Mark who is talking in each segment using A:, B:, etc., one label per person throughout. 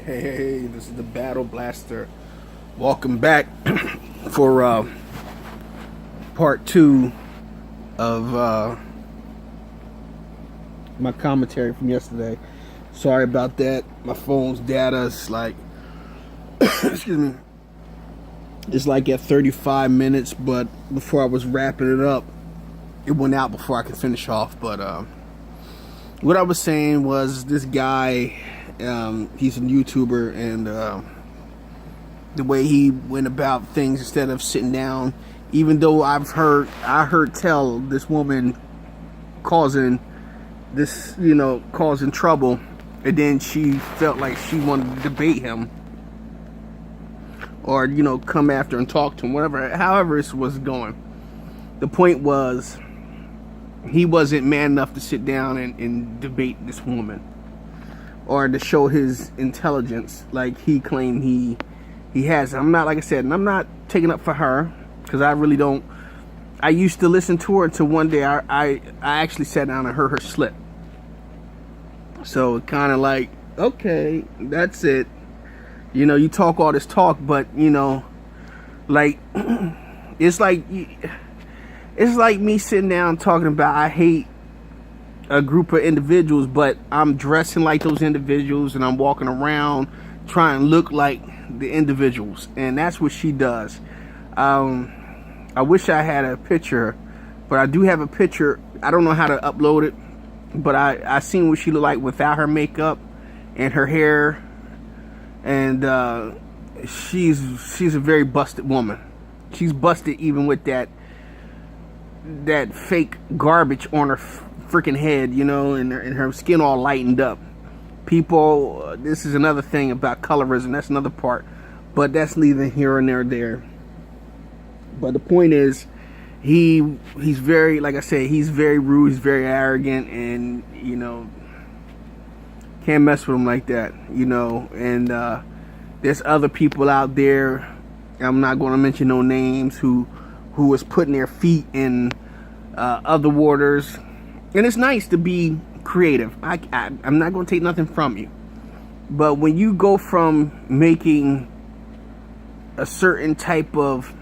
A: Hey, this is the Battle Blaster. Welcome back for part 2 of my commentary from yesterday. Sorry about that. My phone's data's like, excuse me, it's like at 35 minutes, but before I was wrapping it up, it went out before I could finish off. But what I was saying was this guy, he's a YouTuber, and the way he went about things, instead of sitting down, even though I heard tell this woman causing trouble, and then she felt like she wanted to debate him or come after and talk to him, however this was going. The point was, he wasn't man enough to sit down and debate this woman, or to show his intelligence like he claimed he has. I'm not, like I said, and I'm not taking up for her, because I really don't. I used to listen to her until one day I actually sat down and heard her slip. So kind of like, okay, that's it. You talk all this talk, but like it's like me sitting down talking about I hate a group of individuals, but I'm dressing like those individuals and I'm walking around trying to look like the individuals, and that's what she does. I wish I had a picture, but I do have a picture. I don't know how to upload it, but I seen what she looked like without her makeup and her hair, and she's a very busted woman. She's busted even with that fake garbage on her freaking head, and her skin all lightened up. People, this is another thing about colorism. That's another part, but that's neither here nor there. But the point is, he's very, like I said, he's very rude, he's very arrogant, and can't mess with him like that, and there's other people out there, I'm not going to mention no names, who is putting their feet in other waters. And it's nice to be creative. I'm not going to take nothing from you, but when you go from making a certain type of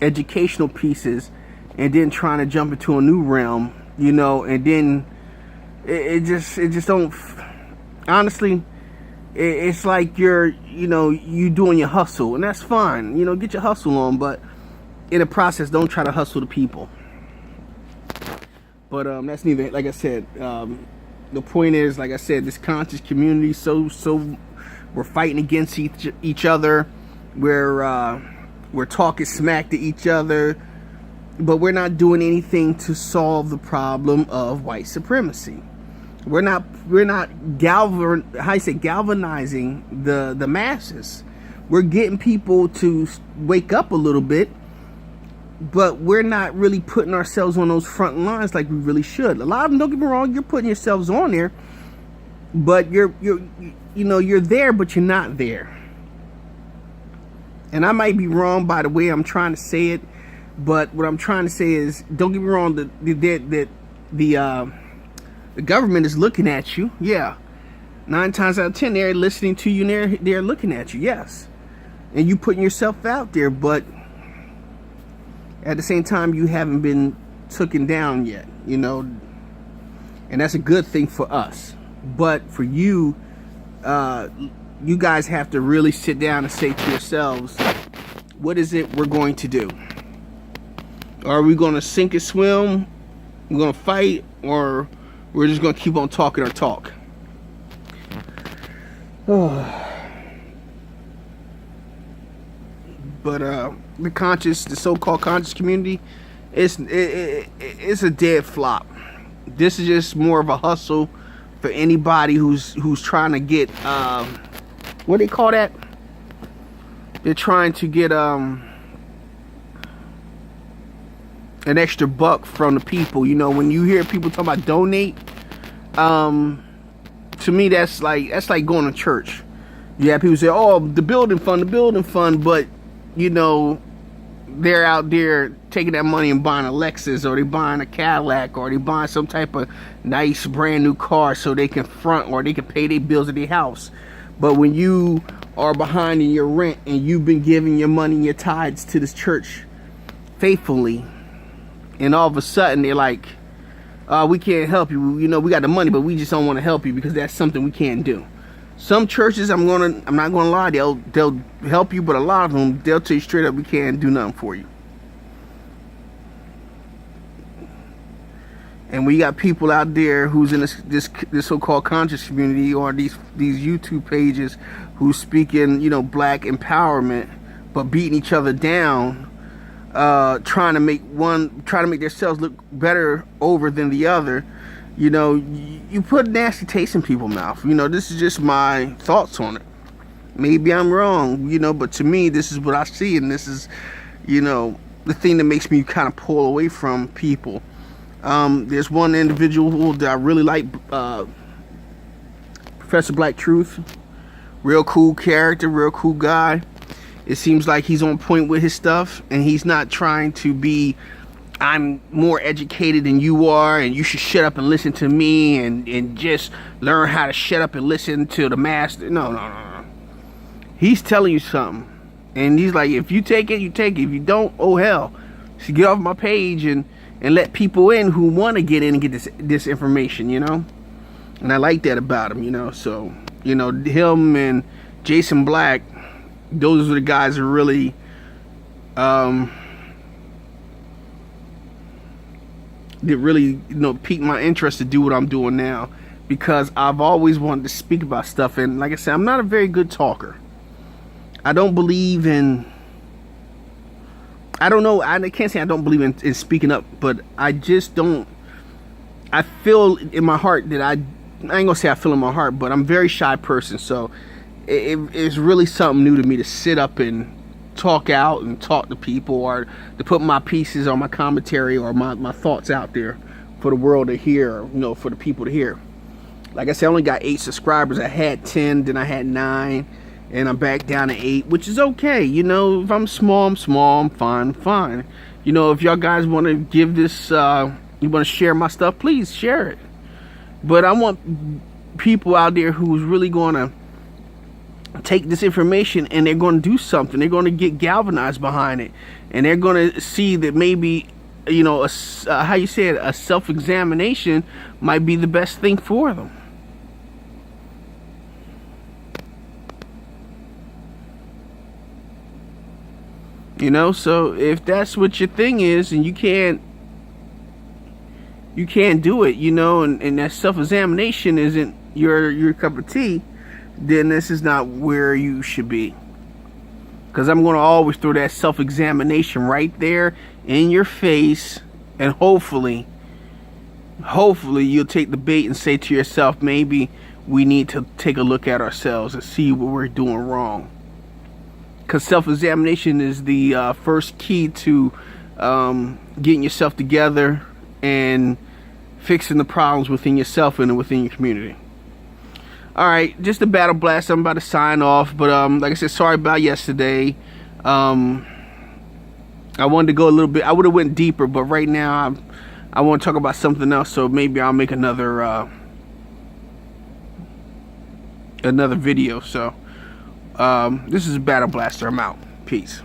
A: educational pieces and then trying to jump into a new realm, and then it just don't, honestly, it's like you doing your hustle, and that's fine, get your hustle on, but in the process, don't try to hustle the people. But that's neither. Like I said, the point is, like I said, this conscious community, so we're fighting against each other. We're talking smack to each other, but we're not doing anything to solve the problem of white supremacy. We're not galvanizing the masses. We're getting people to wake up a little bit, but we're not really putting ourselves on those front lines like we really should. A lot of them, don't get me wrong, you're putting yourselves on there, but you're there, but you're not there. And I might be wrong by the way I'm trying to say it, but what I'm trying to say is, don't get me wrong, the government is looking at you. Yeah, 9 times out of 10 they're listening to you and they're looking at you. Yes, and you putting yourself out there, but at the same time, you haven't been taken down yet, and that's a good thing for us. But for you, you guys have to really sit down and say to yourselves, what is it we're going to do? Are we going to sink and swim? We're going to fight, or we're just going to keep on talking our talk? But the so-called conscious community, it's a dead flop. This is just more of a hustle for anybody who's trying to get what do they call that? They're trying to get an extra buck from the people. When you hear people talk about donate, to me that's like going to church. You have people say, "Oh, the building fund," but they're out there taking that money and buying a Lexus, or they buying a Cadillac, or they buying some type of nice brand new car so they can front, or they can pay their bills at their house. But when you are behind in your rent and you've been giving your money and your tithes to this church faithfully, and all of a sudden they're like, we can't help you. You know, we got the money, but we just don't want to help you because that's something we can't do. Some churches, I'm not gonna lie, they'll help you, but a lot of them, they'll tell you straight up, we can't do nothing for you. And we got people out there who's in this so-called conscious community, or these YouTube pages, who's speaking, you know, black empowerment, but beating each other down, trying to make themselves look better over than the other. You know, you put nasty taste in people's mouth. You know, this is just my thoughts on it. Maybe I'm wrong, you know, but to me, this is what I see, and this is, you know, the thing that makes me kind of pull away from people. There's one individual that I really like, Professor Black Truth. Real cool character, real cool guy. It seems like he's on point with his stuff, and he's not trying to be, I'm more educated than you are, and you should shut up and listen to me, and just learn how to shut up and listen to the master. No. He's telling you something, and he's like, if you take it, you take it. If you don't, oh hell. So get off my page and let people in who want to get in and get this information, you know? And I like that about him, you know? So, you know, him and Jason Black, those are the guys who really, that really, you know, piqued my interest to do what I'm doing now. Because I've always wanted to speak about stuff. And like I said, I'm not a very good talker. I don't believe in... I don't know, I can't say I don't believe in speaking up, but I just don't, I feel in my heart that I ain't gonna say I feel in my heart, but I'm a very shy person, so it's really something new to me to sit up and talk out and talk to people, or to put my pieces or my commentary or my thoughts out there for the world to hear, you know, for the people to hear. Like I said, I only got 8 subscribers. I had 10, then I had 9. And I'm back down to 8, which is okay. You know, if I'm small, I'm fine. You know, if y'all guys want to give this, you want to share my stuff, please share it. But I want people out there who's really going to take this information and they're going to do something. They're going to get galvanized behind it. And they're going to see that maybe, you know, how you say it, a self-examination might be the best thing for them. You know, so if that's what your thing is and you can't do it, you know, and that self-examination isn't your cup of tea, then this is not where you should be. Because I'm going to always throw that self-examination right there in your face, and hopefully you'll take the bait and say to yourself, maybe we need to take a look at ourselves and see what we're doing wrong. Because self-examination is the first key to getting yourself together and fixing the problems within yourself and within your community. Alright, just a battle blast. I'm about to sign off. But like I said, sorry about yesterday. I wanted to go a little bit. I would have went deeper, but right now I want to talk about something else. So maybe I'll make another video. So this is Battle Blaster. I'm out. Peace.